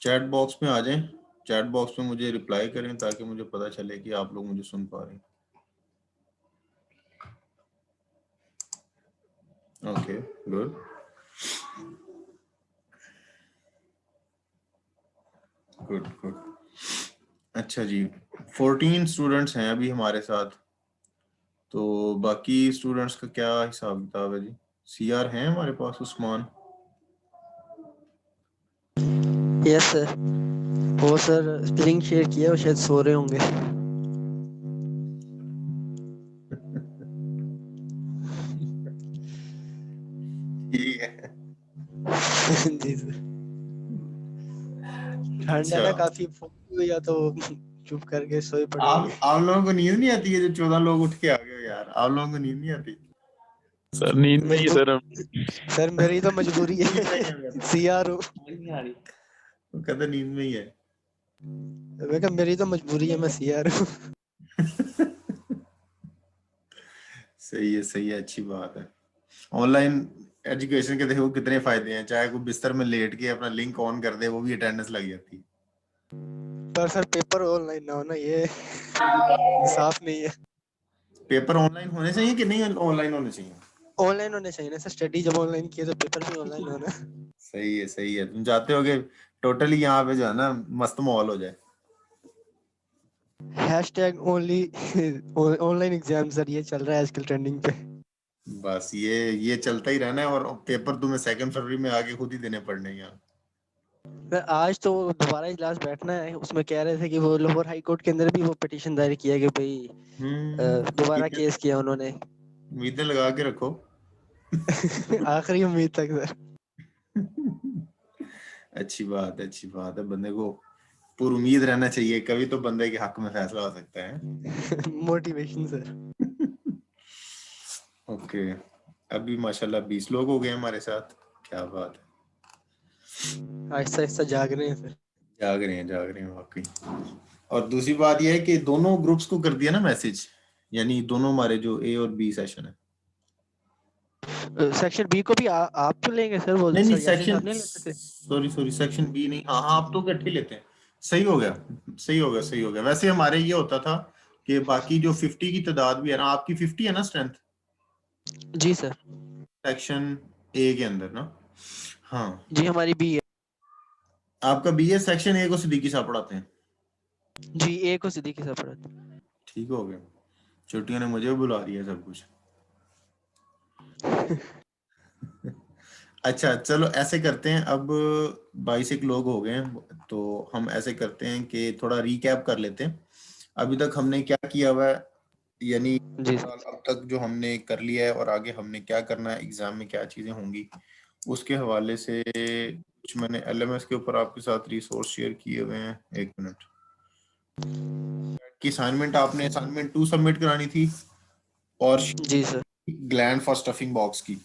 Chat box में आ जाएं, chat box में मुझे रिप्लाई करें ताकि मुझे पता चले कि आप लोग मुझे सुन पा रहे हैं। Okay good. Good good. अच्छा जी, 14 स्टूडेंट्स हैं अभी हमारे साथ, तो बाकी स्टूडेंट्स का क्या हिसाब किताब है जी? सीआर हैं हमारे पास? उस्मान? यस सर, वो सर लिंक शेयर किया, वो शायद सो रहे होंगे। ठीक है। जी सर, ठंड है अच्छा, ना काफी, या तो चुप करके सोए पड़े होंगे। आप लोगों को नींद नहीं आती है? जो 14 लोग उठ के आ गए हो यार, आप लोगों को नींद नहीं आती? सर नींद में ही है सर हम। सर मेरी तो मजबूरी नींद में है, ही है मेरा। सीआर हूँ। नहीं आ रही। वो कहता नींद में ही है। मैं कहा मेरी तो मजबूरी है, मैं सीआर हूँ। सही है, अच्छी बात है। ऑनलाइन एजुकेशन के देखो कितने फायदे हैं, चाहे कोई बिस्तर में लेट के अपना लिंक ऑन कर दे वो भी अटेंडेंस लग जाती है। पर सर पेपर ऑनलाइन ना होना, ये इंसाफ नहीं है। पेपर ऑनलाइन होने चाहिए कि नहीं ऑनलाइन होने चाहिए? ऑनलाइन होने चाहिए ना सर, स्टडी जब ऑनलाइन किए तो पेपर भी ऑनलाइन होना। सही है, तुम चाहते हो कि टोटली यहाँ पे जो है ना मस्त माहौल हो जाए। Hashtag only online exam sir, ये चल रहा है आजकल ट्रेंडिंग पे। बस ये चलता ही रहना है, और पेपर तुम्हें 2 फरवरी में आके खुद ही देने पड़ने हैं यहाँ। आज तो दोबारा इजलास बैठना है, उसमें कह रहे थे कि वो लाहौर हाई कोर्ट के अंदर भी वो पिटीशन दायर किया कि भाई दोबारा उम्मीदें केस किया उन्होंने। उम्मीदें लगा के रखो। आखिरी उम्मीद तक सर। अच्छी बात है, बंदे को पूरी उम्मीद रहना चाहिए, कभी तो बंदे के हक में फैसला हो सकता है। Motivation sir. ओके, अभी माशाल्लाह 20 लोग हो गए हमारे साथ, क्या बात है। आहिस्ता आहिस्ता जाग रहे हैं सर। जाग रहे हैं वाकई। और दूसरी बात यह है कि दोनों ग्रुप्स को कर दिया ना मैसेज, यानी दोनों हमारे जो ए और बी सेशन है। सेक्शन बी को भी आप तो लेंगे सर, वो नहीं सर यासीन सेक्शन, साहब नहीं लेते थे? सॉरी सेक्शन बी नहीं, हाँ हाँ आप तो इकट्ठे लेते हैं। सही हो गया, सही हो गया। वैसे हमारे ये होता था कि बाकी जो 50 की तादाद भी है ना, आपकी 50 है ना स्ट्रेंथ जी सर। सेक्शन ए के अंदर ना? हाँ, जी हमारी बी है। आपका बी है, सेक्शन ए को सिद्दीकी साहब पढ़ाते हैं। जी ए को सिद्दीकी साहब पढ़ाते। ठीक हो गया, छुट्टियों ने मुझे बुला दिया सब कुछ। अच्छा चलो ऐसे करते हैं, अब 22 एक लोग हो गए हैं, तो हम ऐसे करते हैं कि थोड़ा रिकैप कर लेते हैं अभी तक हमने क्या किया हुआ है, यानी जी ओवरऑल अब तक जो हमने कर लिया है और आगे हमने क्या करना है, एग्जाम में क्या चीजें होंगी उसके हवाले से। कुछ मैंने एलएमएस के ऊपर आपके साथ रिसोर्स शेयर किए हुए हैं, एक मिनट। की असाइनमेंट आपने असाइनमेंट 2 सबमिट करानी थी, और जी sir. Gland for stuffing box की।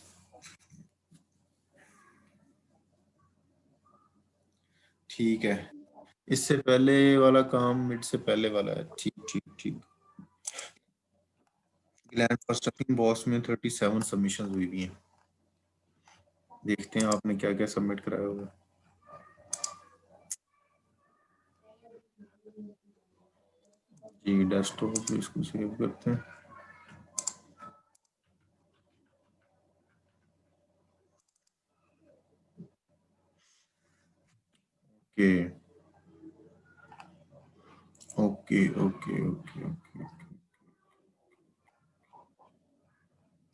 ठीक है, इससे पहले वाला काम मिड से पहले वाला है, ठीक। ग्लैंड फॉर स्टफिंग बॉक्स में 37 सबमिशन हुई भी हैं। देखते हैं आपने क्या क्या सबमिट कराया होगा। जी डेस्कटॉप पे इसको सेव करते हैं। Okay okay.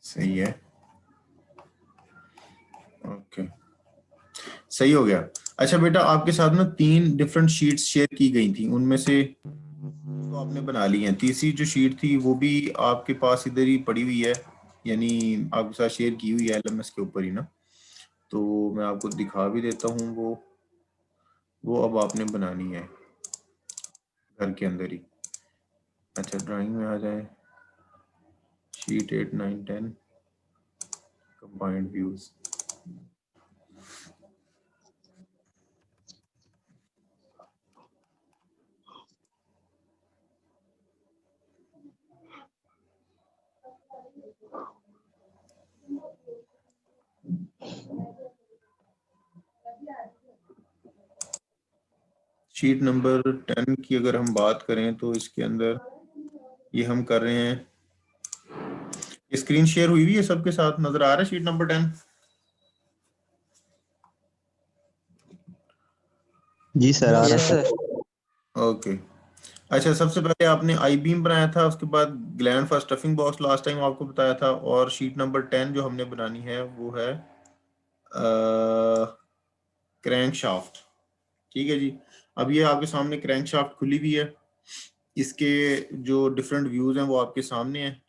सही है, ओके सही हो गया। अच्छा बेटा, आपके साथ ना 3 डिफरेंट शीट्स शेयर की गई थी, उनमें से तो आपने बना ली है, तीसरी जो शीट थी वो भी आपके पास इधर ही पड़ी हुई है, यानी आपके साथ शेयर की हुई है एलएमएस के ऊपर ही ना, तो मैं आपको दिखा भी देता हूँ। वो अब आपने बनानी है घर के अंदर ही। अच्छा ड्राइंग में आ जाए, sheet 8 9 10 combined views. Sheet number 10 की अगर हम बात करें तो इसके अंदर ये हम कर रहे हैं, स्क्रीन शेयर हुई हुई है सबके साथ, नजर आ रहा है शीट नंबर 10? जी सर आ रहा यस है। सर। ओके। अच्छा, सबसे पहले आपने आई बीम बनाया था, उसके बाद gland for stuffing box last time आपको बताया था, और शीट नंबर 10 जो हमने बनानी है वो है क्रैंक शाफ्ट। ठीक है जी। अब ये आपके सामने क्रैंक शाफ्ट खुली हुई है, इसके जो डिफरेंट व्यूज हैं वो आपके सामने हैं।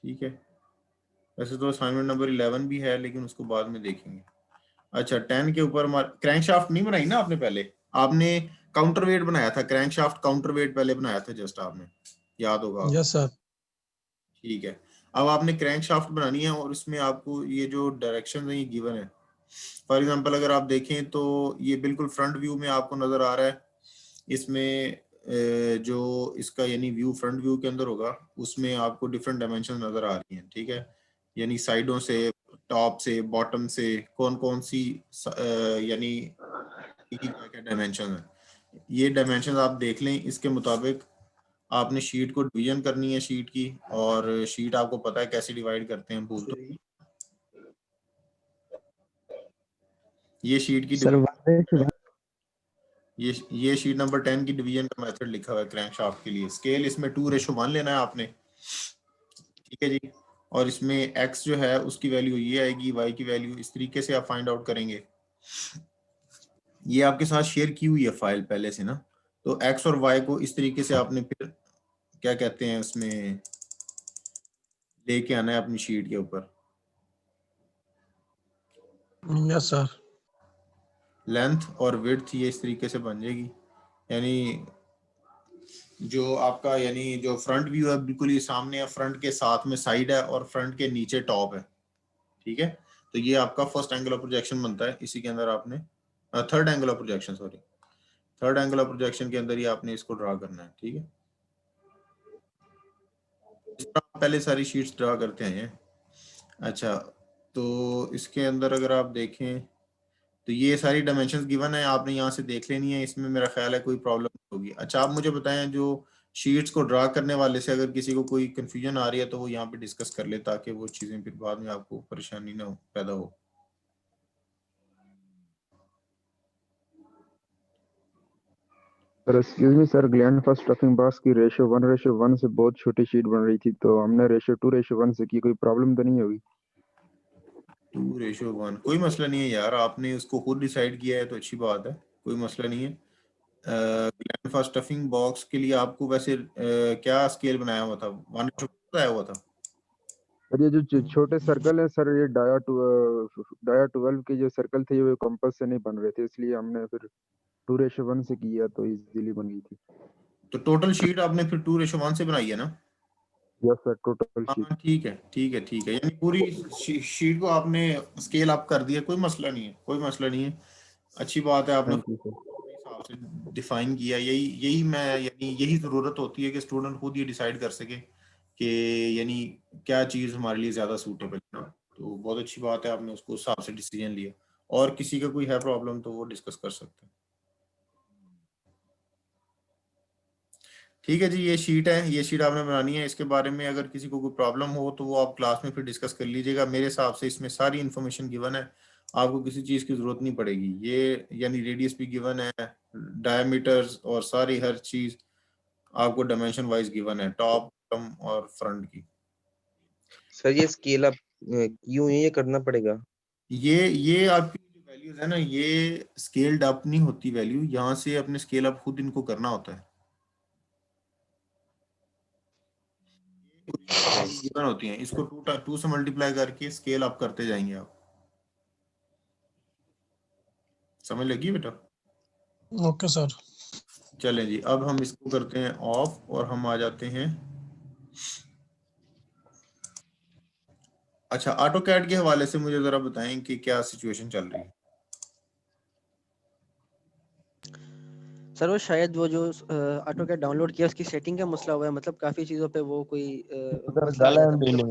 ठीक है, वैसे तो असाइनमेंट नंबर 11 भी है लेकिन उसको बाद में देखेंगे। अच्छा, 10 के ऊपर क्रैंक शाफ्ट नहीं बनाई ना आपने? पहले आपने काउंटर वेट बनाया था, क्रैंक शाफ्ट काउंटर वेट पहले बनाया था जस्ट, आपने याद होगा आपको। Yes sir. ठीक है, अब आपने क्रैंक शाफ्ट बनानी है और इसमें आपको ये जो डायरेक्शन है ये गिवन है। फॉर एग्जांपल अगर आप देखें तो ये बिल्कुल फ्रंट व्यू में आपको नजर आ रहा है, इसमें जो इसका यानी व्यू फ्रंट व्यू के अंदर होगा उसमें आपको डिफरेंट डायमेंशन नजर आ रही हैं। ठीक है, यानी साइडों से, टॉप से, बॉटम से कौन कौन सी यानी क्या क्या डायमेंशन है, ये डायमेंशन आप देख लें। इसके मुताबिक आपने शीट को डिवीजन करनी है शीट की, और शीट आपको पता है कैसे डिवाइड करते हैं, भूल तो ये शीट की सर ये शीट नंबर 10 की डिवीजन का मेथड लिखा हुआ है क्रैंक शाफ्ट के लिए। स्केल इसमें 2:1 लेना है आपने। ठीक है जी, और इसमें x जो है उसकी वैल्यू ये आएगी, y की वैल्यू इस तरीके से आप फाइंड आउट करेंगे। ये आपके साथ शेयर की हुई है फाइल पहले से ना, तो x और y को इस तरीके से आपने फिर क्या कहते हैं उसमें लेके आना है अपनी शीट के ऊपर। Yes sir. लेंथ और विड्थ ये इस तरीके से बन जाएगी, यानी जो आपका यानी जो फ्रंट व्यू है बिल्कुल ये सामने है, फ्रंट के साथ में साइड है और फ्रंट के नीचे टॉप है। ठीक है, तो ये आपका फर्स्ट एंगल ऑफ प्रोजेक्शन बनता है। इसी के अंदर आपने third angle of projection, sorry, third angle of projection के अंदर ही आपने इसको ड्रा करना है। ठीक है, इस तरह आप पहले सारी शीट्स ड्रा करते हैं। अच्छा, तो इसके अंदर अगर आप देखें तो ये सारी डायमेंशंस गिवन है, आपने यहाँ से देख लेनी है, इसमें मेरा ख्याल है कोई प्रॉब्लम नहीं होगी। अच्छा, आप मुझे बताएं जो शीट्स को ड्रा करने वाले से अगर किसी को कोई कंफ्यूजन आ रही है तो वो यहाँ पे डिस्कस कर ले, ताकि वो चीजें फिर बाद में आपको परेशानी ना हो पैदा हो। Sir excuse me sir, gland for stuffing box की रेशियो 1:1 से बहुत छोटी शीट बन रही थी, तो हमने रेशियो 2:1 से की, कोई प्रॉब्लम तो नहीं होगी? 2:1 कोई मसला नहीं है यार, आपने उसको खुद डिसाइड किया है तो अच्छी बात है, कोई मसला नहीं है। ग्लैंड फॉर स्टफिंग बॉक्स के लिए आपको वैसे क्या स्केल बनाया हुआ था? 1:1 बताया हुआ था? सर ये जो छोटे सर्कल है सर, ये डाया 12 के जो सर्कल थे ये कंपास से नहीं बन रहे थे, इसलिए हमने फिर 2:1 से किया तो इजीली बन गई थी। तो टोटल शीट आपने फिर 2:1 से बनाई है ना? Yes sir, total sheet. हाँ ठीक है, ठीक है, ठीक है, यानी पूरी शीट को आपने स्केल अप कर दिया, कोई मसला नहीं है, कोई मसला नहीं है। अच्छी बात है, आपने थैंक यू सर। अपने हिसाब से डिफाइन किया। यही यही मैं यानी यही ज़रूरत होती है कि स्टूडेंट खुद ये डिसाइड कर सके कि यानी क्या चीज़ हमारे लिए ज़्यादा सूटेबल है ना। तो बहुत अच्छी बात है, आपने उसको उस हिसाब से डिसीजन लिया। और किसी का कोई है प्रॉब्लम तो वो डिस्कस कर सकते हैं। ठीक है जी, ये शीट है, ये शीट आपने बनानी है। इसके बारे में अगर किसी को कोई प्रॉब्लम हो तो वो आप क्लास में फिर डिस्कस कर लीजिएगा। मेरे हिसाब से इसमें सारी इन्फॉर्मेशन गिवन है, आपको किसी चीज़ की ज़रूरत नहीं पड़ेगी। ये यानी रेडियस भी गिवन है, डायमीटर्स और सारी हर चीज़ आपको डायमेंशन वाइज गिवन है, टॉप, बॉटम और फ्रंट की। सर ये स्केल अप क्यों ये करना पड़ेगा? ये आपकी जो वैल्यूज है ना, ये स्केल्ड अप नहीं होती वैल्यू, यहाँ से अपने स्केल अप खुद इनको करना होता है। गिवन होती हैं, इसको 2 से मल्टीप्लाई करके स्केल अप करते जाएंगे आप। समझ लगी बेटा? Okay sir. चलें जी, अब हम इसको करते हैं ऑफ और हम आ जाते हैं। अच्छा, ऑटो कैड के हवाले से मुझे जरा बताएं कि क्या सिचुएशन चल रही है। सर वो शायद वो जो ऑटोकैड डाउनलोड किया उसकी सेटिंग का मसला हुआ है, मतलब काफी चीजों पे वो कोई मसला आ रहा था, मतलब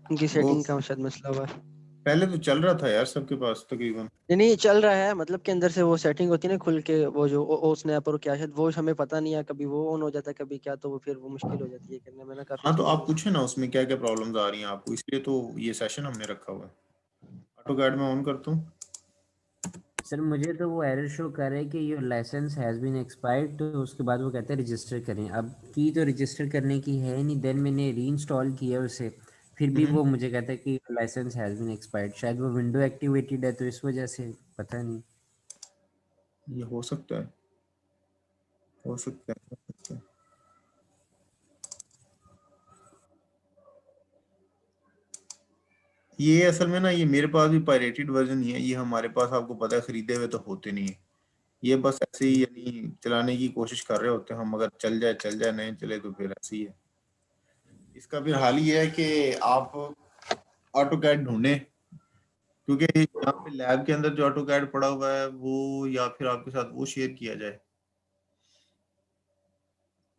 उनकी सेटिंग का शायद मसला हुआ है। पहले तो चल रहा था यार सबके पास तकरीबन। नहीं चल रहा है, मतलब के अंदर से वो सेटिंग होती है ना खुल के, वो जो ओ स्नैप और क्या शायद वो हमें पता नहीं है, कभी वो ऑन हो जाता है कभी क्या, तो वो फिर वो मुश्किल हो जाती है करने में ना काफी हाँ तो चीजें आप वो। पूछे ना उसमें क्या क्या प्रॉब्लम्स आ रही हैं आपको, इसलिए तो ये सेशन हमने रखा हुआ है। ऑटो कैड में ऑन करता हूँ। सर मुझे तो वो एरर शो कर रहा है कि your licence has been expired, तो उसके बाद वो कहते हैं रजिस्टर करें। अब की तो रजिस्टर करने की है नहीं, देन मैंने री इंस्टॉल किया उसे, फिर भी वो मुझे कहता है कि लाइसेंस हैज़ बीन एक्सपायर्ड। शायद वो विंडो एक्टिवेटेड है तो इस वजह से, पता नहीं। ये हो सकता है, हो सकता है, हो सकता है। ये असल में ना ये मेरे पास भी पायरेटेड वर्जन ही है, ये हमारे पास आपको पता है खरीदे हुए तो होते नहीं है। ये बस ऐसे ही यानी चलाने की कोशिश कर रहे होते हैं हम, अगर चल जाए चल जाए, नहीं चले तो फिर ऐसे ही है। इसका फिर हाल ये है कि आप ऑटो कैड ढूंढे, क्योंकि यहाँ पे लैब के अंदर जो ऑटो कैड पड़ा हुआ है वो, या फिर आपके साथ वो शेयर किया जाए।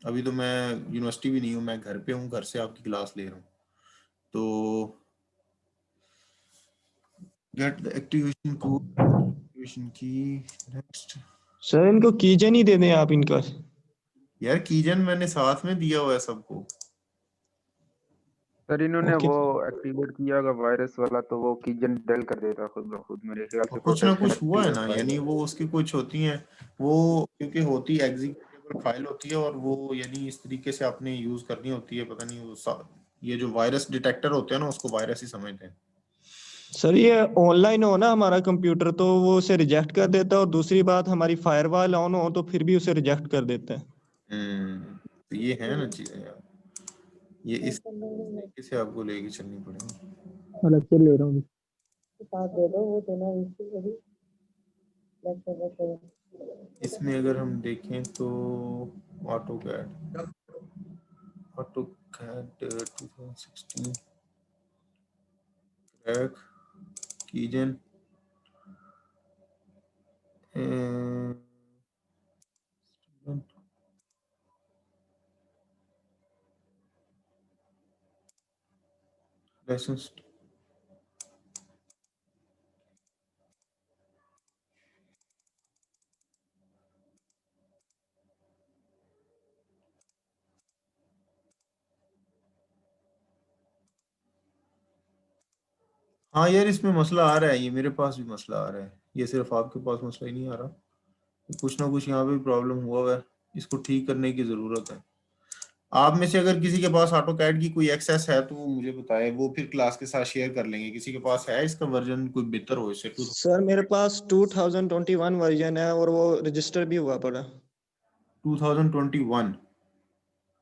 अभी तो मैं यूनिवर्सिटी भी नहीं हूँ, मैं घर पे हूँ, घर से आपकी क्लास ले रहा हूँ। तो get the activation code, activation की, नेक्स्ट। सर इनको कीजन ही दे दें आप इनका। यार कीजन मैंने साथ में दिया हुआ है सबको। सर इन्होंने ओके वो एक्टिवेट किया होगा वायरस वाला, तो वो कीजन डेल कर देता खुद ब खुद, मेरे ख्याल और से कुछ ना प्रोटेक्शन कुछ हुआ है एक्टिवेट ना, फाइल यानी है। वो उसकी कुछ होती हैं, वो क्योंकि होती एग्जीक्यूटेबल फाइल होती है, और वो यानी इस तरीके से आपने यूज करनी होती है, पता नहीं वो ये जो वायरस डिटेक्टर होते हैं ना उसको वायरस ही समझते हैं। सर ये ऑनलाइन हो ना हमारा कंप्यूटर तो वो उसे रिजेक्ट कर देता है, और दूसरी बात हमारी फायरवॉल ऑन हो तो फिर भी उसे रिजेक्ट कर देता है। तो ये है ना चीजें यार, ये इस तरीके से आपको लेके चलनी पड़ेगी। अलग से ले रहा हूँ। इसमें अगर हम देखें तो auto CAD, auto CAD 2016 crack keygen, licence. हाँ यार इसमें मसला आ रहा है, ये मेरे पास भी मसला आ रहा है, ये सिर्फ आपके पास मसला ही नहीं आ रहा, कुछ ना कुछ यहाँ पे प्रॉब्लम हुआ है, इसको ठीक करने की जरूरत है। आप में से अगर किसी के पास ऑटो कैड की कोई एक्सेस है तो वो मुझे बताए, वो फिर क्लास के साथ शेयर कर लेंगे। किसी के पास है इसका वर्जन कोई बेहतर हो इससे? सर मेरे पास 2021 वर्जन है और वो रजिस्टर भी हुआ पड़ा। 2021?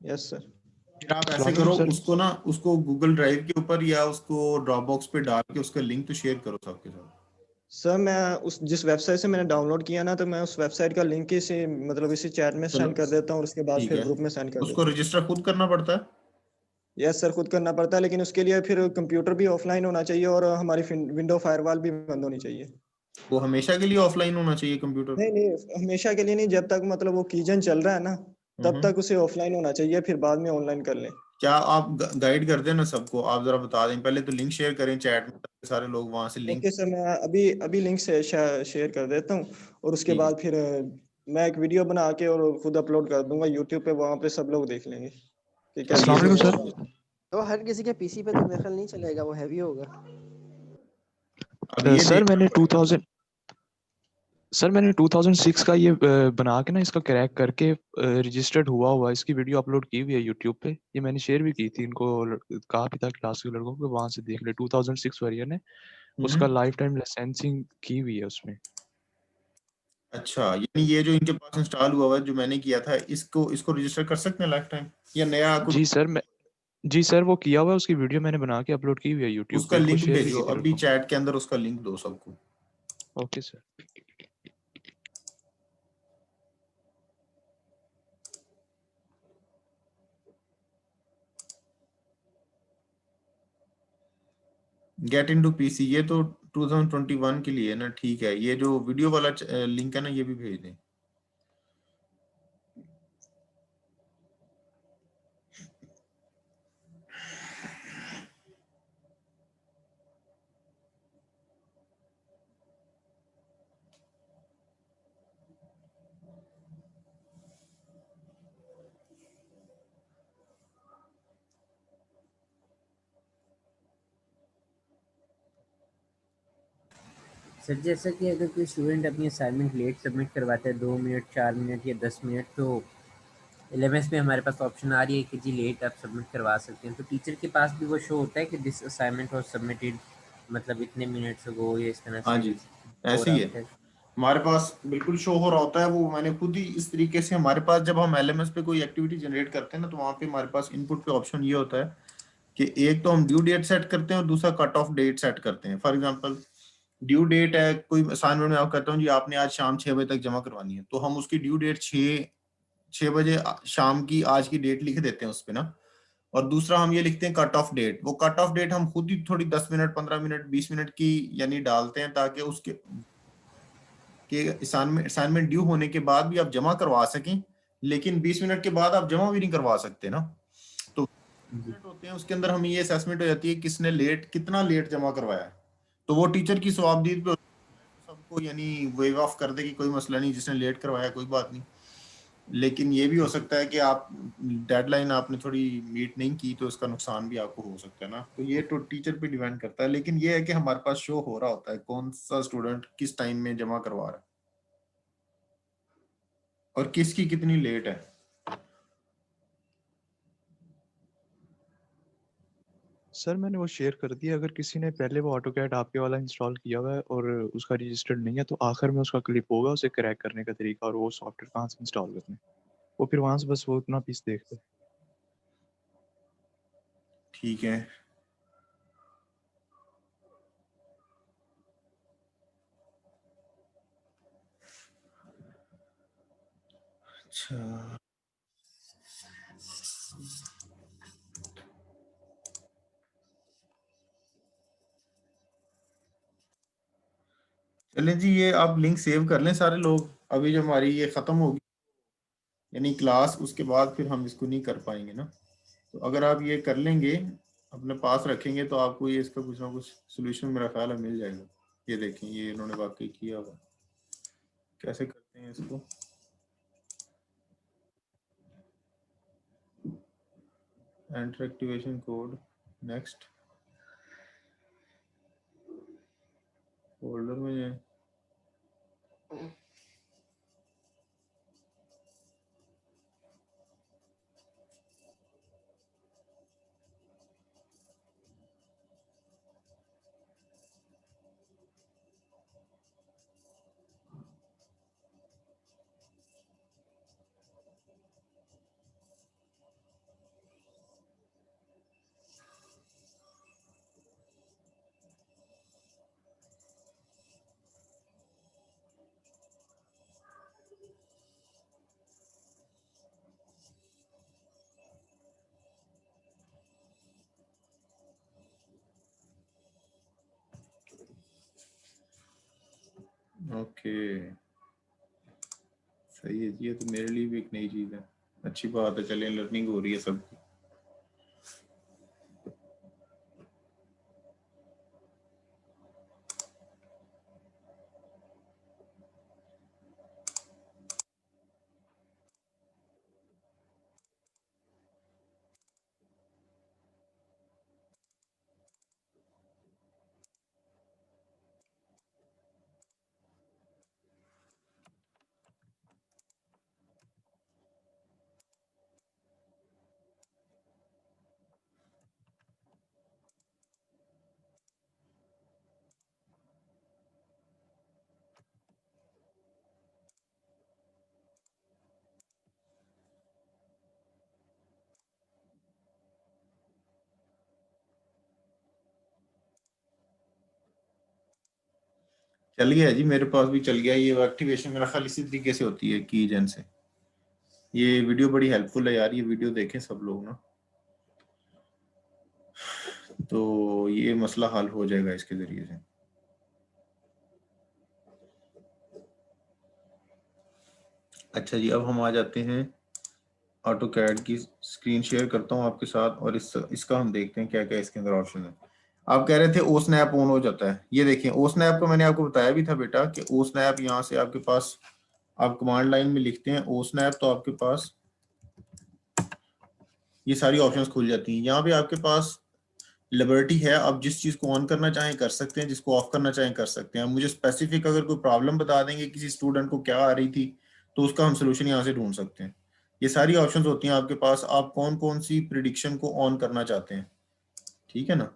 Yes sir. फिर आप ऐसे अस्सलाम करो, वालेकुम सर। उसको ना उसको गूगल ड्राइव के ऊपर या उसको ड्रॉप बॉक्स पे डाल के उसका लिंक तो शेयर करो सबके साथ। सर मैं उस जिस वेबसाइट से मैंने डाउनलोड किया ना, तो मैं उस वेबसाइट का लिंक इसी मतलब इसी चैट में चलो सेंड कर देता हूँ और उसके बाद ठीक फिर है, ग्रुप में सेंड कर उसको देता हूँ। रजिस्टर खुद करना पड़ता है। यस सर, खुद करना पड़ता है, लेकिन उसके लिए फिर कंप्यूटर भी ऑफलाइन होना चाहिए और हमारी विंडो फायरवॉल भी बंद होनी चाहिए। वो हमेशा के लिए ऑफलाइन होना चाहिए कंप्यूटर? नहीं नहीं, हमेशा के लिए नहीं, जब तक मतलब वो कीजन चल रहा है ना तब हम्म। तक उसे ऑफलाइन होना चाहिए, फिर बाद में ऑनलाइन कर लें। क्या आप गाइड कर दें ना सबको, आप जरा बता दें, पहले तो लिंक शेयर करें चैट में ताकि सारे लोग वहां से लिंक। ओके सर, मैं अभी अभी लिंक से शेयर कर देता हूँ, और उसके ठीक है। बाद फिर मैं एक वीडियो बना के और खुद अपलोड कर दूंगा यूट्यूब पे, वहां पे सब लोग देख लेंगे कि और कैसे ये यूज जो होता अस्सलाम है। वालेकुम सर। तो हर किसी के पीसी पे तो मेरे ख्याल नहीं चलेगा, वो हैवी होगा। अब ये सर देख, मैंने 2000 सर मैंने 2006 का ये बना के ना इसका क्रैक करके रजिस्टर्ड हुआ इसकी वीडियो अपलोड की हुई है यूट्यूब पे। ये मैंने शेयर भी की थी इनको, कहा भी था क्लास के लड़कों को वहां से देख ले। 2006 वर्जन है उसका, लाइफ टाइम लाइसेंसिंग की हुई है उसमें। अच्छा यानी ये जो इनके पास इंस्टॉल हुआ हुआ है जो मैंने किया था, इसको इसको रजिस्टर कर सकते हैं लाइफ टाइम, या नया कुछ? जी सर, मैं जी सर वो किया हुआ है, उसकी वीडियो मैंने बना के अपलोड की हुई है यूट्यूब उसका पे, खुद लिंक शेयर भी भेजो की थी अभी लड़कों चैट के अंदर, उसका लिंक दो सबको। को। Okay sir. Get into PC, ये तो 2021 के लिए है ना, ठीक है। ये जो वीडियो वाला लिंक है ना ये भी भेज दें। सर जैसा कि अगर कोई स्टूडेंट अपनी असाइनमेंट लेट सबमिट करवाता है 2 मिनट 4 मिनट या 10 मिनट, तो LMS में हमारे पास ऑप्शन आ रही है कि जी लेट आप सबमिट करवा सकते हैं, तो टीचर के पास भी वो शो होता है कि दिस असाइनमेंट वाज सबमिटेड मतलब इतने मिनट्स अगो या इस तरह हाँ से जी, हो ऐसे रहा ही है, होता है। हमारे पास बिल्कुल शो हो रहा होता है वो। मैंने खुद ही इस तरीके से, हमारे पास जब हम LMS पे कोई एक्टिविटी जनरेट करते हैं ना, तो वहाँ पे हमारे पास इनपुट पे ऑप्शन ये होता है कि एक तो हम ड्यू डेट सेट करते हैं और दूसरा कट ऑफ डेट सेट करते हैं। फॉर एग्जांपल ड्यू डेट है, कोई असाइनमेंट में आप कहता हूँ जी आपने आज शाम 6 बजे तक जमा करवानी है, तो हम उसकी ड्यू डेट 6 बजे शाम की आज की डेट लिख देते हैं उस पे ना। और दूसरा हम ये लिखते हैं कट ऑफ डेट। वो कट ऑफ डेट हम खुद ही थोड़ी 10 मिनट 15 मिनट 20 मिनट की यानी डालते हैं, ताकि उसके कि असाइनमेंट ड्यू होने के बाद भी आप जमा करवा सकें, लेकिन 20 मिनट के बाद आप जमा भी नहीं करवा सकते ना। तो मिनट होते हैं उसके अंदर हमें ये असेसमेंट हो जाती है किसने कितना लेट जमा करवाया है। तो वो टीचर की सवाबदीद पे सबको यानी वेव ऑफ कर दे कि कोई मसला नहीं, जिसने लेट करवाया कोई बात नहीं। लेकिन ये भी हो सकता है कि आप डेडलाइन आपने थोड़ी मीट नहीं की, तो इसका नुकसान भी आपको हो सकता है ना। तो ये तो टीचर पे डिपेंड करता है, लेकिन ये है कि हमारे पास शो हो रहा होता है कौन सा स्टूडेंट किस टाइम में जमा करवा रहा है और किसकी कितनी लेट है। सर मैंने वो शेयर कर दिया, अगर किसी ने पहले वो ऑटोकैड आपके वाला इंस्टॉल किया हुआ है और उसका रजिस्टर्ड नहीं है, तो आखिर में उसका क्लिप होगा उसे क्रैक करने का तरीका और वो सॉफ्टवेयर कहाँ से इंस्टॉल करना है, वो फिर वहां से बस वो उतना पीस देखते हैं। ठीक है, अच्छा चलें जी, ये आप लिंक सेव कर लें सारे लोग। अभी जब हमारी ये खत्म होगी यानी क्लास, उसके बाद फिर हम इसको नहीं कर पाएंगे ना। तो अगर आप ये कर लेंगे, अपने पास रखेंगे, तो आपको ये इसका कुछ ना कुछ सोल्यूशन मेरा ख्याल है मिल जाएगा। ये देखें, ये इन्होंने वाकई किया हुआ। कैसे करते हैं इसको? Enter activation code, next, folder में जाएं। ओके, सही है जी, ये तो मेरे लिए भी एक नई चीज है। अच्छी बात है, चलिए लर्निंग हो रही है सबकी। चल गया जी, मेरे पास भी चल गया। ये एक्टिवेशन मेरा ख्याल इसी तरीके से होती है कीजेन से। ये वीडियो बड़ी हेल्पफुल है यार, ये वीडियो देखें सब लोग ना, तो ये मसला हल हो जाएगा इसके जरिए से। अच्छा जी, अब हम आ जाते हैं ऑटो कैड की। स्क्रीन शेयर करता हूँ आपके साथ, और इसका हम देखते हैं क्या क्या इसके अंदर ऑप्शन है। आप कह रहे थे ओ स्नैप ऑन हो जाता है। ये देखें, ओ स्नैप का मैंने आपको बताया भी था बेटा कि ओ स्नैप यहाँ से आपके पास, आप कमांड लाइन में लिखते हैं ओ स्नैप, तो आपके पास ये सारी ऑप्शंस खुल जाती हैं। यहाँ पे आपके पास लिबर्टी है, आप जिस चीज को ऑन करना चाहें कर सकते हैं, जिसको ऑफ करना चाहें कर सकते हैं। आप मुझे स्पेसिफिक अगर कोई प्रॉब्लम बता देंगे किसी स्टूडेंट को क्या आ रही थी, तो उसका हम सोल्यूशन यहाँ से ढूंढ सकते हैं। ये सारी ऑप्शंस होती हैं आपके पास, आप कौन कौन सी प्रिडिक्शन को ऑन करना चाहते हैं, ठीक है ना।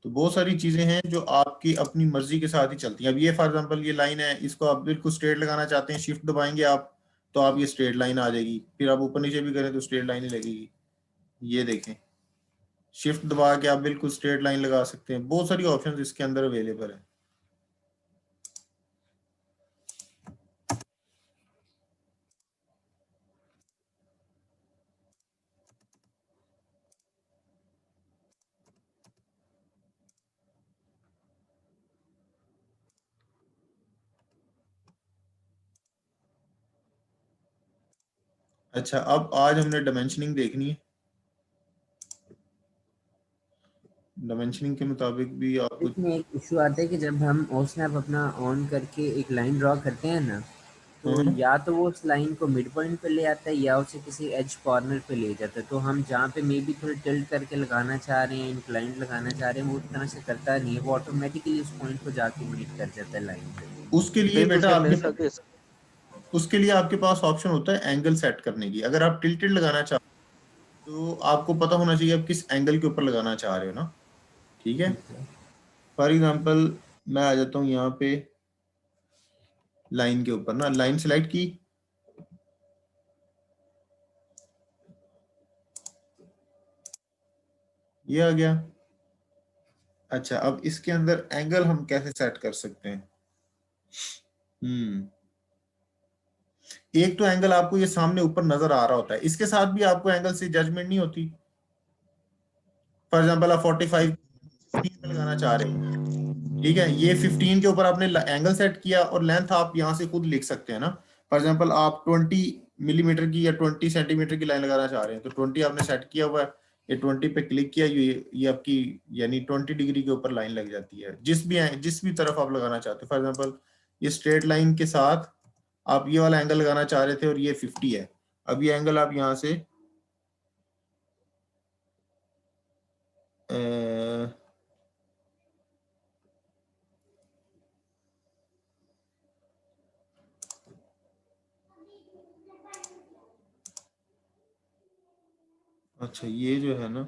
तो बहुत सारी चीजें हैं जो आपकी अपनी मर्जी के साथ ही चलती हैं। अब ये फॉर एग्जांपल ये लाइन है, इसको आप बिल्कुल स्ट्रेट लगाना चाहते हैं, शिफ्ट दबाएंगे आप तो आप ये स्ट्रेट लाइन आ जाएगी, फिर आप ऊपर नीचे भी करें तो स्ट्रेट लाइन ही लगेगी। ये देखें, शिफ्ट दबा के आप बिल्कुल स्ट्रेट लाइन लगा सकते हैं। बहुत सारी ऑप्शंस इसके अंदर अवेलेबल है। अच्छा, अब आज हमने डायमेंशनिंग देखनी है। डायमेंशनिंग के मुताबिक भी आप कुछ इसमें एक इशू आता है कि जब हम ओसनैप अपना ऑन करके एक लाइन ड्रॉ करते हैं ना, तो या तो वो उस लाइन को मिड पॉइंट पे ले आता है या उसे किसी एज कॉर्नर पे ले जाता है। तो हम जहाँ पे मे बी थोड़ी टिल्ट करके लगाना चाह रहे हैं, इंक्लाइंड लगाना चाह रहे हैं, वो उस तरह से करता नहीं है, वो ऑटोमेटिकली उस पॉइंट को जाके मीट कर जाता है लाइन पे। उसके लिए बिल्कुल बेटा सर, मेरे साथ आपके भी ऐसा- उसके लिए आपके पास ऑप्शन होता है एंगल सेट करने की। अगर आप टिल्टेड लगाना चाहते हो तो आपको पता होना चाहिए आप किस एंगल के ऊपर लगाना चाह रहे हो ना, ठीक है। फॉर एग्जांपल मैं आ जाता हूँ यहाँ पे लाइन के ऊपर ना, लाइन सेलेक्ट की, ये आ गया। अच्छा, अब इसके अंदर एंगल हम कैसे सेट कर सकते हैं? एक तो एंगल आपको ये सामने ऊपर नजर आ रहा होता है, इसके साथ भी आपको एंगल से जजमेंट नहीं होती। फॉर एग्जांपल आप 45 पे लगाना चाह रहे हो, ठीक है, ये 15 के ऊपर आपने एंगल सेट किया और लेंथ आप यहाँ से खुद लिख सकते हैं ना। फॉर एग्जांपल आप 20 मिलीमीटर की या 20 सेंटीमीटर की लाइन लगाना चाह रहे हैं, तो 20 आपने सेट किया हुआ है, ये 20 पे क्लिक किया, ये आपकी यानी 20 डिग्री के ऊपर लाइन लग जाती है जिस भी तरफ आप लगाना चाहते हैं। फॉर एग्जांपल ये स्ट्रेट लाइन के साथ आप ये वाला एंगल लगाना चाह रहे थे और ये 50 है। अब ये एंगल आप यहाँ से अच्छा, ये जो है ना,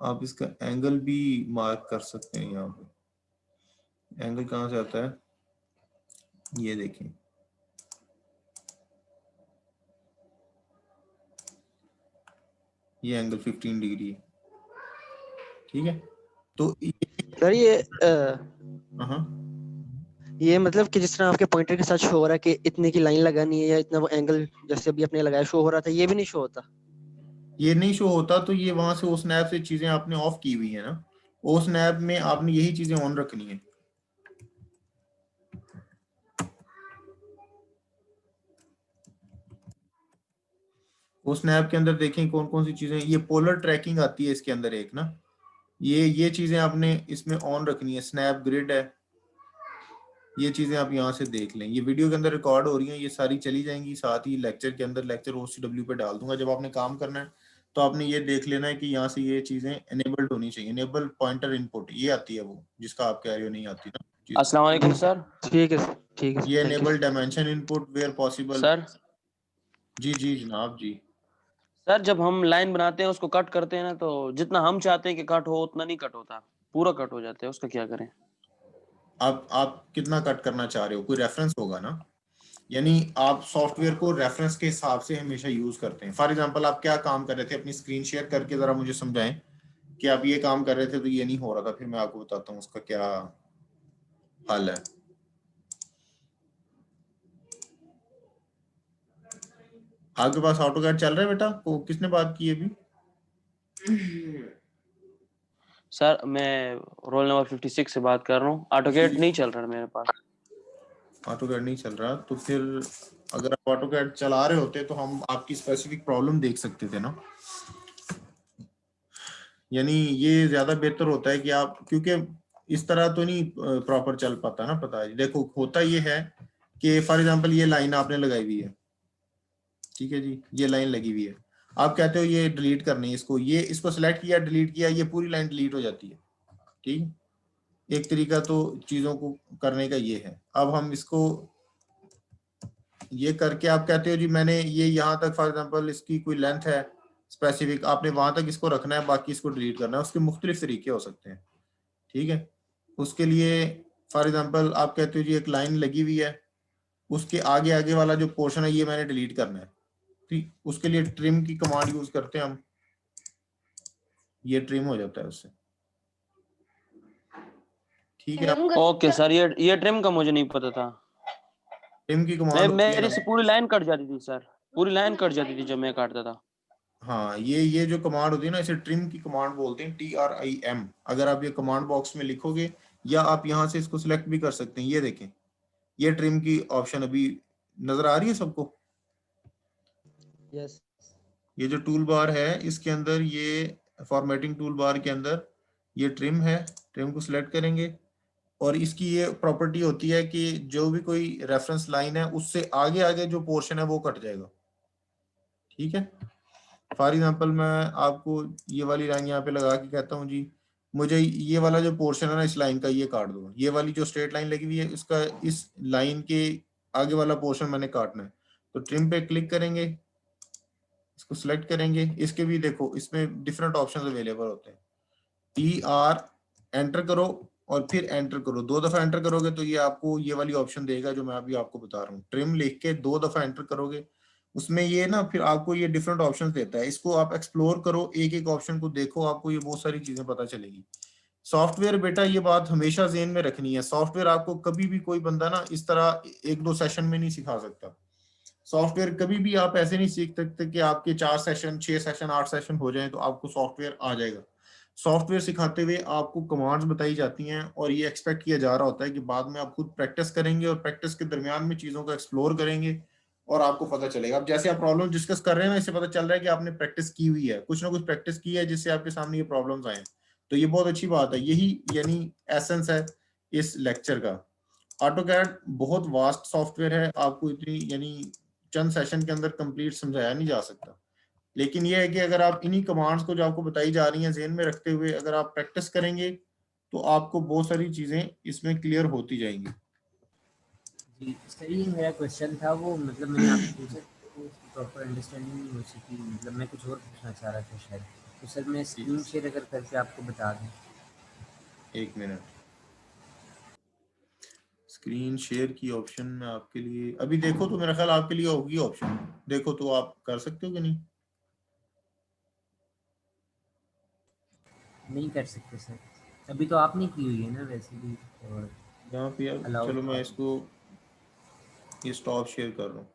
आप इसका एंगल भी मार्क कर सकते हैं। यहाँ पे एंगल कहाँ से आता है, ये देखें, ये एंगल 15 डिग्री है, ठीक है। तो सर हाँ, ये मतलब कि जिस तरह आपके पॉइंटर के साथ शो हो रहा है कि इतने की लाइन लगानी है या इतना वो एंगल जैसे अभी अपने लगाया शो हो रहा था, ये भी नहीं शो होता? ये नहीं शो होता तो ये वहां से उस स्नैप से चीजें आपने ऑफ की हुई है ना, उस स्नैप में आपने यही चीजें ऑन रखनी है। उस स्नैप के अंदर देखें कौन कौन सी चीजें, ये पोलर ट्रैकिंग आती है इसके अंदर एक ना, ये चीजें आपने इसमें ऑन रखनी है। स्नैप ग्रिड है, ये चीजें आप यहाँ से देख लें, ये वीडियो के अंदर रिकॉर्ड हो रही हैं, ये सारी चली जाएंगी साथ ही लेक्चर के अंदर, लेक्चर OCW पे डाल दूंगा। जब आपने काम करना है तो आपने ये देख लेना है कि यहाँ से ये चीजें एनेबल्ड होनी चाहिए। एनेबल पॉइंटर इनपुट ये आती है, वो जिसका आप कह रहे हो नहीं आती ना। अस्सलाम वालेकुम सर। ठीक है सर, ठीक है, ये thank you enable dimension input where possible. Sir जी जी जनाब जी। सर जब हम लाइन बनाते हैं उसको कट करते हैं ना, तो जितना हम चाहते हैं कि कट हो उतना नहीं कट होता, पूरा कट हो जाता है, उसका क्या करें? आप कितना कट करना चाह रहे हो, कोई रेफरेंस होगा ना, यानी आप सॉफ्टवेयर को रेफरेंस के हिसाब से हमेशा यूज करते हैं। फॉर एग्जांपल आप क्या काम कर रहे थे, अपनी स्क्रीन शेयर करके जरा मुझे समझाएं कि आप ये काम कर रहे थे तो ये नहीं हो रहा था, फिर मैं आपको बताता हूँ उसका क्या हल है। आपके पास ऑटोकैड चल रहा है बेटा, को किसने बात की अभी? सर मैं रोल नंबर 56 से बात कर रहा हूँ, ऑटोकैड नहीं चल रहा मेरे पास। ऑटोकैड नहीं चल रहा, तो फिर अगर आप ऑटोकैड चला रहे होते तो हम आपकी स्पेसिफिक प्रॉब्लम देख सकते थे ना। यानी ये ज्यादा बेहतर होता है कि आप, क्योंकि इस तरह तो नहीं प्रॉपर चल पाता ना। पता है, देखो होता ये है कि फॉर एग्जांपल ये लाइन आपने लगाई हुई है, ठीक है जी, ये लाइन लगी हुई है। आप कहते हो ये डिलीट करनी है इसको, ये इसको सिलेक्ट किया डिलीट किया, ये पूरी लाइन डिलीट हो जाती है। ठीक, एक तरीका तो चीजों को करने का ये है। अब हम इसको ये करके आप कहते हो जी मैंने ये यहाँ तक फॉर एग्जांपल इसकी कोई लेंथ है स्पेसिफिक, आपने वहां तक इसको रखना है, बाकी इसको डिलीट करना है। उसके मुख्तलिफ तरीके हो सकते हैं। ठीक है, उसके लिए फॉर एग्जांपल आप कहते हो जी एक लाइन लगी हुई है, उसके आगे आगे वाला जो पोर्शन है ये मैंने डिलीट करना है। ठीक, उसके लिए ट्रिम की कमांड यूज करते हैं हम, ये ट्रिम हो जाता है उससे। ठीक है, ओके सर, ये ट्रिम का मुझे नहीं पता था। ट्रिम की कमांड मेरी से पूरी लाइन कट जाती थी सर, पूरी लाइन कट जाती थी जब मैं काटता था। हाँ, ये जो कमांड होती है ना इसे ट्रिम की कमांड बोलते हैं, TRIM। अगर आप ये कमांड बॉक्स में लिखोगे या आप यहाँ से इसको सिलेक्ट भी कर सकते हैं। ये देखें, ये ट्रिम की ऑप्शन अभी नजर आ रही है सबको? यस। ये जो टूल बार है इसके अंदर, ये फॉर्मेटिंग टूल बार के अंदर ये ट्रिम है, ट्रिम को सिलेक्ट करेंगे और इसकी ये प्रॉपर्टी होती है कि जो भी कोई रेफरेंस लाइन है उससे आगे आगे जो पोर्शन है वो कट जाएगा। ठीक है, फॉर एग्जांपल मैं आपको ये वाली लाइन यहाँ पे लगा के कहता हूँ जी मुझे ये वाला जो पोर्शन है ना इस लाइन का ये काट दो। ये वाली जो स्ट्रेट लाइन लगी हुई है इसका इस लाइन के आगे वाला पोर्शन मैंने काटना है, तो ट्रिम पे क्लिक करेंगे, इसको सिलेक्ट करेंगे। इसके भी देखो इसमें डिफरेंट ऑप्शन अवेलेबल होते हैं। TR एंटर करो और फिर एंटर करो, 2 दफा एंटर करोगे तो ये आपको ये वाली ऑप्शन देगा जो मैं अभी आपको बता रहा हूँ। ट्रिम लिख के 2 दफा एंटर करोगे, उसमें ये ना फिर आपको ये डिफरेंट ऑप्शंस देता है। इसको आप एक्सप्लोर करो, एक एक ऑप्शन को देखो, आपको ये बहुत सारी चीजें पता चलेगी। सॉफ्टवेयर बेटा ये बात हमेशा ज़हन में रखनी है, सॉफ्टवेयर आपको कभी भी कोई बंदा ना इस तरह 1-2 सेशन में नहीं सिखा सकता। सॉफ्टवेयर कभी भी आप ऐसे नहीं सीख सकते कि आपके 4 सेशन 6 सेशन 8 सेशन हो जाए तो आपको सॉफ्टवेयर आ जाएगा। सॉफ्टवेयर सिखाते हुए आपको कमांड्स बताई जाती हैं और ये एक्सपेक्ट किया जा रहा होता है कि बाद में आप खुद प्रैक्टिस करेंगे और प्रैक्टिस के दरमियान में चीज़ों को एक्सप्लोर करेंगे और आपको पता चलेगा। अब जैसे आप प्रॉब्लम डिस्कस कर रहे हैं ना, इससे पता चल रहा है कि आपने प्रैक्टिस की हुई है, कुछ ना कुछ प्रैक्टिस की है जिससे आपके सामने ये प्रॉब्लम्स आए। तो ये बहुत अच्छी बात है, यही यानी एसेंस है इस लेक्चर का। ऑटोकैड बहुत वास्ट सॉफ्टवेयर है, आपको इतनी यानी चंद सेशन के अंदर कंप्लीट समझाया नहीं जा सकता। लेकिन ये है कि अगर आप इन्हीं कमांड्स को जो आपको बताई जा रही हैं ज़हन में रखते हुए अगर आप प्रैक्टिस करेंगे तो आपको बहुत सारी चीज़ें इसमें क्लियर होती जाएंगी। जी सर, ये मेरा क्वेश्चन था, वो मतलब मैंने आपसे पूछा तो प्रॉपर अंडरस्टैंडिंग नहीं हो सकी, मतलब मैं कुछ और पूछना चाह रहा था शायद। तो सर मैं स्क्रीन शेयर अगर करके आपको बता दूं। 1 मिनट, स्क्रीन शेयर की ऑप्शन में आपके लिए अभी देखो तो मेरा ख्याल आपके लिए होगी ऑप्शन, देखो तो आप कर सकते हो कि नहीं? नहीं कर सकते सर, अभी तो आपने की हुई है ना वैसे भी। और यहाँ पे यार चलो मैं इसको ये स्टॉप शेयर कर रहा हूँ।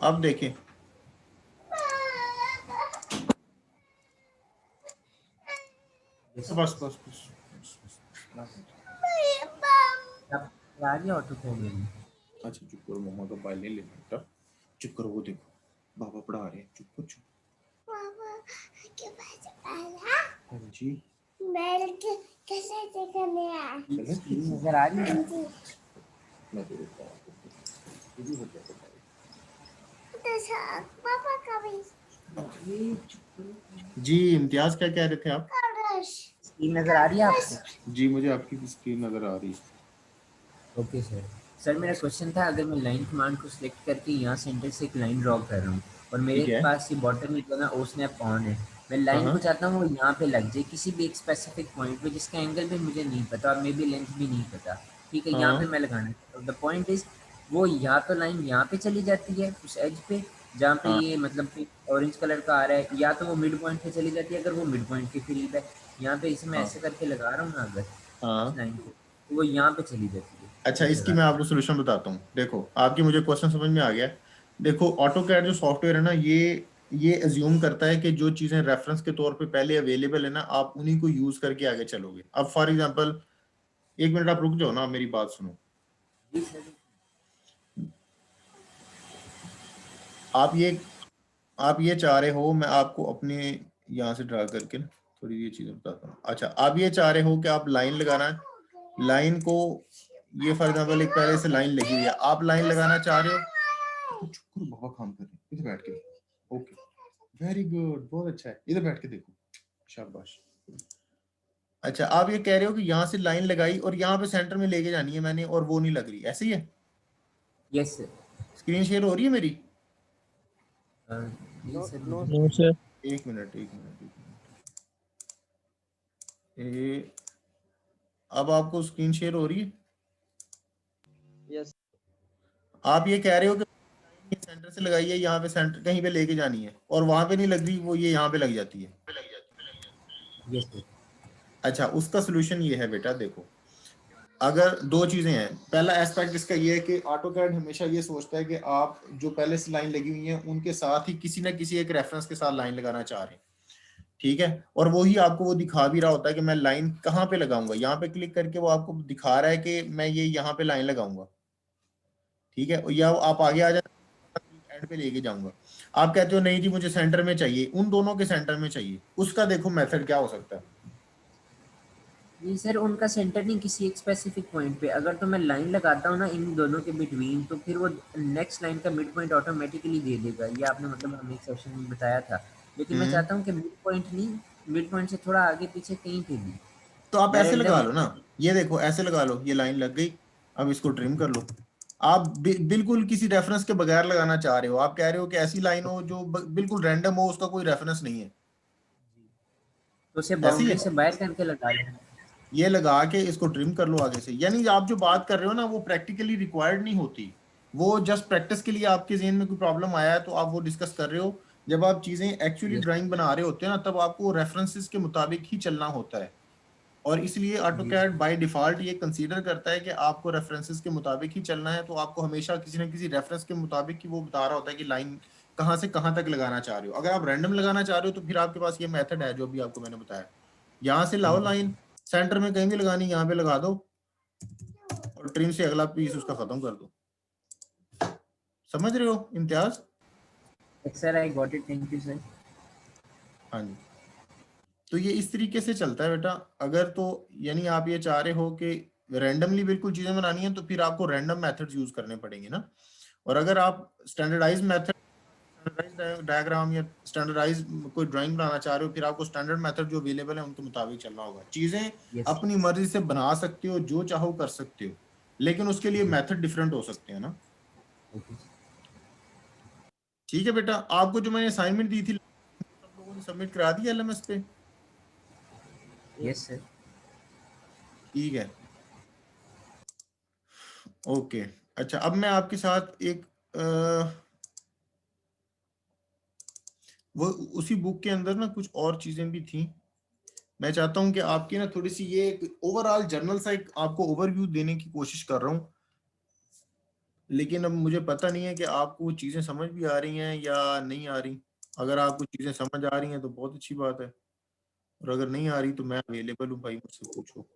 अब देखें, बस बस बस आ गया ऑटो कैड में। अच्छा चुप करो, मम्मा का मोबाइल नहीं लेना बेटा, चुप करो, वो देखो बाबा पढ़ा रहे हैं, चुप करो चुप। जी कैसे नजर आ रही है? जी इम्तियाज क्या कह रहे थे आप? स्क्रीन नजर आ रही है आपको? जी मुझे आपकी स्क्रीन नजर आ रही है। Okay sir. सर मेरा क्वेश्चन था, अगर मैं लाइन कमांड को सिलेक्ट करके यहाँ सेंटर से एक लाइन ड्रॉ कर रहा हूँ और मेरे पास ये बॉटम में जो ना ओ स्नैप ऑन है, मैं लाइन को चाहता हूँ वो यहाँ पे लग जाए किसी भी एक स्पेसिफिक पॉइंट पे जिसका एंगल भी मुझे नहीं पता और मे बी लेंथ भी नहीं पता, ठीक है, यहाँ पे मैं लगाना है। द पॉइंट इज वो या तो लाइन यहाँ पे चली जाती है उस एज पे जहाँ पे ये मतलब ऑरेंज कलर का आ रहा है, या तो वो मिड पॉइंट पे चली जाती है अगर वो मिड पॉइंट के करीब है। यहाँ पे इसे मैं ऐसे करके लगा रहा हूँ ना अगर इस लाइन को, तो वो यहाँ पे चली जाती है। अच्छा इसकी मैं आपको सोल्यूशन बताता हूँ। देखो आपकी मुझे क्वेश्चन समझ में आ गया। देखो ऑटोकैड जो सॉफ्टवेयर है ना ये अज्यूम करता है कि जो चीजें रेफरेंस के तौर पे पहले अवेलेबल है ना आप उन्हीं को यूज करके आगे चलोगे। अब फॉर एग्जांपल 1 मिनट आप रुक जाओ ना, मेरी बात सुनो। आप ये चाह रहे हो, मैं आपको अपने यहाँ से ड्रा करके थोड़ी ये चीजें बताता हूँ। अच्छा आप ये चाह रहे हो कि आप लाइन लगाना है, लाइन को ये फॉर एग्जांपल एक पहले से लाइन लगी हुई है, आप लाइन लगाना चाह रहे हो, बाबा काम कर रहे हैं, इधर बैठ के, ओके वेरी गुड, बहुत अच्छा है, इधर बैठ के देखो, शाबाश। अच्छा, आप ये कह रहे हो कि यहाँ से लाइन लगाई और यहाँ पे सेंटर में लेके जानी है मैंने, और वो नहीं लग रही, ऐसे ही है? Yes sir. स्क्रीन शेयर हो रही है मेरी? No sir. No sir. एक मिनट अब आपको स्क्रीन शेयर हो रही है? यस। आप ये कह रहे हो कि सेंटर से लगाई है, यहाँ पे सेंटर कहीं पे लेके जानी है, और वहां पे नहीं लग रही, वो ये यहाँ पे लग जाती है। Yes sir. अच्छा, उसका सोल्यूशन ये है बेटा, देखो, अगर दो चीजें हैं, पहला एस्पेक्ट इसका ये है कि ऑटोकैड हमेशा ये सोचता है कि आप जो पहले से लाइन लगी हुई है उनके साथ ही किसी ना किसी एक रेफरेंस के साथ लाइन लगाना चाह रहे हैं, ठीक है, और वही आपको वो दिखा भी रहा होता है कि मैं लाइन कहाँ पे लगाऊंगा, यहाँ पे क्लिक करके वो आपको दिखा रहा है कि मैं ये यहाँ पे लाइन लगाऊंगा, ठीक है, या आप आगे आ जाए एंड पे लेके जाऊंगा, आप कहते हो नहीं जी मुझे सेंटर में चाहिए, उन दोनों के सेंटर में चाहिए, उसका देखो मेथड क्या हो सकता है। जी सर, उनका सेंटर नहीं, किसी एक स्पेसिफिक पॉइंट पे अगर तो मैं लाइन लगाता हूँ ना इन दोनों के बिटवीन, तो फिर वो नेक्स्ट लाइन का मिड पॉइंट ऑटोमेटिकली दे देगा। ये आपने मतलब हमें एक सेशन में बताया था, लेकिन मैं चाहता हूँ कि मिड पॉइंट नहीं, मिड पॉइंट से थोड़ा आगे पीछे कहीं पे भी। तो आप मैं ऐसे लगा लो रैंडम ना, ये देखो ऐसे लगा लो, ये लाइन लग गई, अब इसको ट्रिम कर लो। आप बिल्कुल किसी रेफरेंस के बगैर लगाना चाह रहे हो, आप कह रहे हो कि ऐसी लाइन हो जो बिल्कुल रैंडम हो, उसका कोई रेफरेंस नहीं है, तो उसे ऐसी बाउंड्री है, से बाहर करके लगा लेना। ये लगा के इसको ट्रिम कर लो आगे से। यानी आप जो बात कर रहे हो ना वो प्रैक्टिकली रिक्वायर्ड नहीं होती, वो जस्ट प्रैक्टिस के लिए आपके ज़हन में कोई प्रॉब्लम आया है तो आप वो डिस्कस कर रहे हो। जब आप चीजें एक्चुअली ड्राइंग बना रहे होते हैं ना, तब आपको रेफरेंसेस के मुताबिक ही चलना होता है, और इसलिए ऑटोकैड बाय डिफॉल्ट ये कंसीडर करता है कि आपको रेफरेंसेस के मुताबिक ही चलना है, तो आपको हमेशा किसी न किसी रेफरेंस के मुताबिक ही वो बता रहा होता है कि लाइन कहाँ से कहाँ तक लगाना चाह रहे हो। अगर आप रैंडम लगाना चाह रहे हो तो फिर आपके पास ये मेथड है जो भी आपको मैंने बताया, यहाँ से लाओ लाइन, सेंटर में कहीं भी लगानी यहाँ पे लगा दो, और ट्रिम से अगला पीस उसका खत्म कर दो। समझ रहे हो Imtiaz? Sir I got it, thank you sir. हाँ जी, तो ये इस तरीके से चलता है बेटा। अगर तो यानी आप ये चाह रहे हो कि रैंडमली बिल्कुल चीजें बनानी है, तो फिर आपको रैंडम मेथड्स यूज करने पड़ेंगे ना, और अगर आप स्टैंडर्डाइज मेथड, स्टैंडर्डाइज डायग्राम या स्टैंडर्डाइज कोई ड्राइंग बनाना चाह रहे हो, फिर आपको स्टैंडर्ड मेथड जो अवेलेबल है उनके मुताबिक चलना होगा। चीजें अपनी मर्जी से बना सकते हो, जो चाहो कर सकते हो, लेकिन उसके लिए मेथड डिफरेंट हो सकते हैं ना। ठीक है बेटा, आपको जो मैंने असाइनमेंट दी थी सब लोगों ने सबमिट करा दिया एलएमएस पे? Yes sir. ठीक है, ओके। अच्छा, अब मैं आपके साथ एक वो उसी बुक के अंदर ना कुछ और चीजें भी थी, मैं चाहता हूं कि आपकी ना थोड़ी सी ये ओवरऑल जर्नल सा एक आपको ओवरव्यू देने की कोशिश कर रहा हूं, लेकिन अब मुझे पता नहीं है कि आपको वो चीजें समझ भी आ रही हैं या नहीं आ रही। अगर आपको चीजें समझ आ रही हैं तो बहुत अच्छी बात है, और अगर नहीं आ रही तो मैं अवेलेबल हूँ भाई, मुझसे पूछो।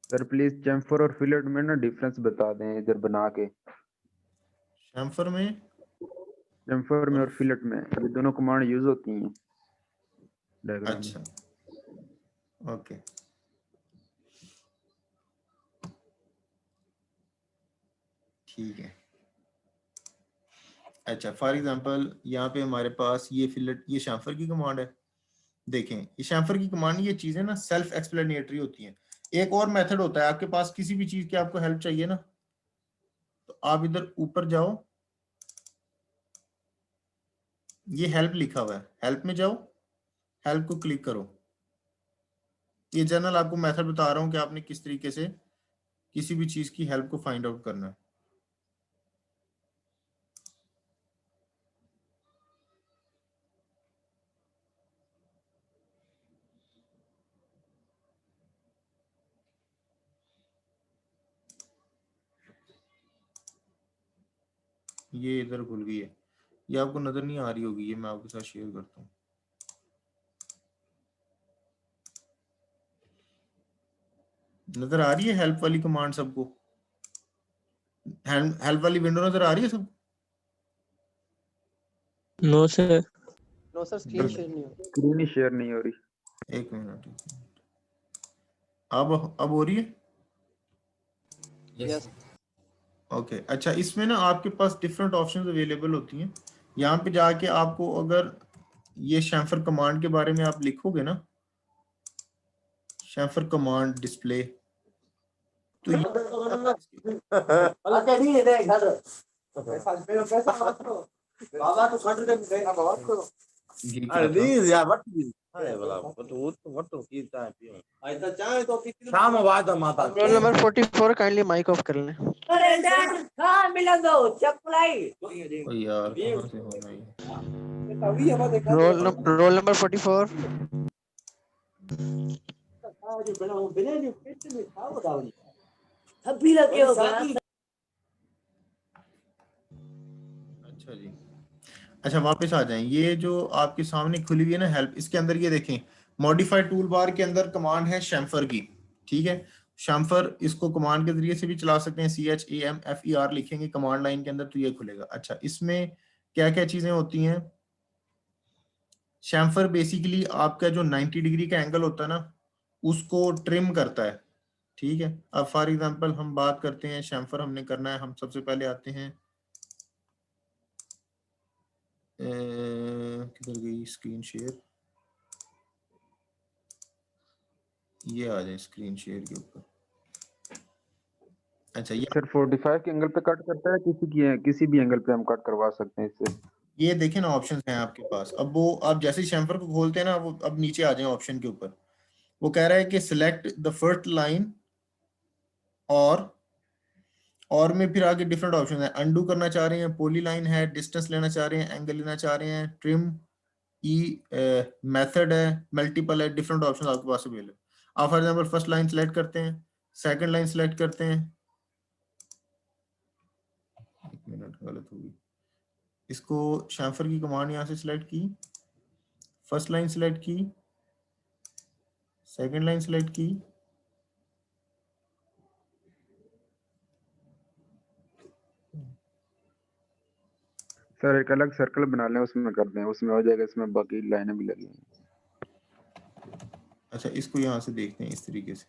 सर प्लीज चैम्फर और फिलेट में ना डिफरेंस बता दें इधर बना के। शैम्फर में, चैम्फर में और फिलेट में ये दोनों कमांड यूज होती हैं डायग्राम में। अच्छा ओके, ठीक है। अच्छा, फॉर एग्जांपल यहाँ पे हमारे पास ये फिलेट, ये शैम्फर की कमांड है। देखें, ये शैम्फर की कमांड, ये चीजें ना सेल्फ एक्सप्लेनेटरी होती हैं। एक और मेथड होता है, आपके पास किसी भी चीज की आपको हेल्प चाहिए ना, तो आप इधर ऊपर जाओ, ये हेल्प लिखा हुआ है, हेल्प में जाओ, हेल्प को क्लिक करो। ये जनरल आपको मेथड बता रहा हूँ कि आपने किस तरीके से किसी भी चीज की हेल्प को फाइंड आउट करना है। ये इधर भूल गई है, ये आपको नजर नहीं आ रही होगी, ये मैं आपके साथ शेयर करता हूँ। नजर आ रही है हेल्प वाली कमांड सबको? हेल्प वाली विंडो नजर आ रही है सब? No sir. No sir, screen share नहीं हो। स्क्रीन ही शेयर नहीं हो रही। एक मिनट, अब हो रही है? यस ओके अच्छा, इसमें ना आपके पास डिफरेंट ऑप्शंस अवेलेबल होती हैं। यहाँ पे जाके आपको अगर ये शैम्फर कमांड के बारे में आप लिखोगे ना, शैम्फर कमांड डिस्प्ले, तो ये roll number 44 kindly mic off कर लें। ओ यार कहाँ से होना ये? रोल नंबर 44 अच्छा जी, अच्छा वापस आ जाएं। ये जो आपके सामने खुली हुई है ना हेल्प, इसके अंदर ये देखें मॉडिफाइड टूल बार के अंदर कमांड है शैम्फर की, ठीक है। शैम्फर इसको कमांड के जरिए से भी चला सकते हैं, CHAMFER लिखेंगे कमांड लाइन के अंदर तो ये खुलेगा। अच्छा, इसमें क्या क्या चीजें होती हैं? शैम्फर बेसिकली आपका जो 90 डिग्री का एंगल होता है ना, उसको ट्रिम करता है, ठीक है। अब फॉर एग्जांपल हम बात करते हैं शैम्फर हमने करना है, हम सबसे पहले आते हैं किधर गई स्क्रीन शेयर, ये आ जाए स्क्रीन शेयर के ऊपर। अच्छा ये सर 45 के एंगल पे कट करता है, किसी भी एंगल पे हम कट करवा सकते हैं इससे। ये देखें ना ऑप्शंस हैं आपके पास। अब वो आप जैसे ही शैम्फर को खोलते हैं ना, वो अब नीचे आ जाए ऑप्शन के ऊपर, वो कह रहा है कि सिलेक्ट द फर्स्ट लाइन, और में फिर आगे डिफरेंट ऑप्शन है। अंडू करना चाह रहे हैं, पॉली लाइन है, डिस्टेंस लेना चाह रहे हैं, एंगल लेना चाह रहे हैं, ट्रिम, मेथड है, मल्टीपल है, डिफरेंट ऑप्शन आपके पास अवेलेबल। आप for example first line select करते हैं, सेकंड लाइन सेलेक्ट करते हैं, एक मिनट गलत होगी, इसको शैम्फर की कमांड यहाँ से सिलेक्ट की, फर्स्ट लाइन सिलेक्ट की, सेकंड लाइन सिलेक्ट की, सर एक अलग सर्कल बना लें, उसमें कर दें, उसमें हो जाएगा, इसमें बाकी लाइनें भी लगेंगी। अच्छा इसको यहाँ से देखते हैं इस तरीके से।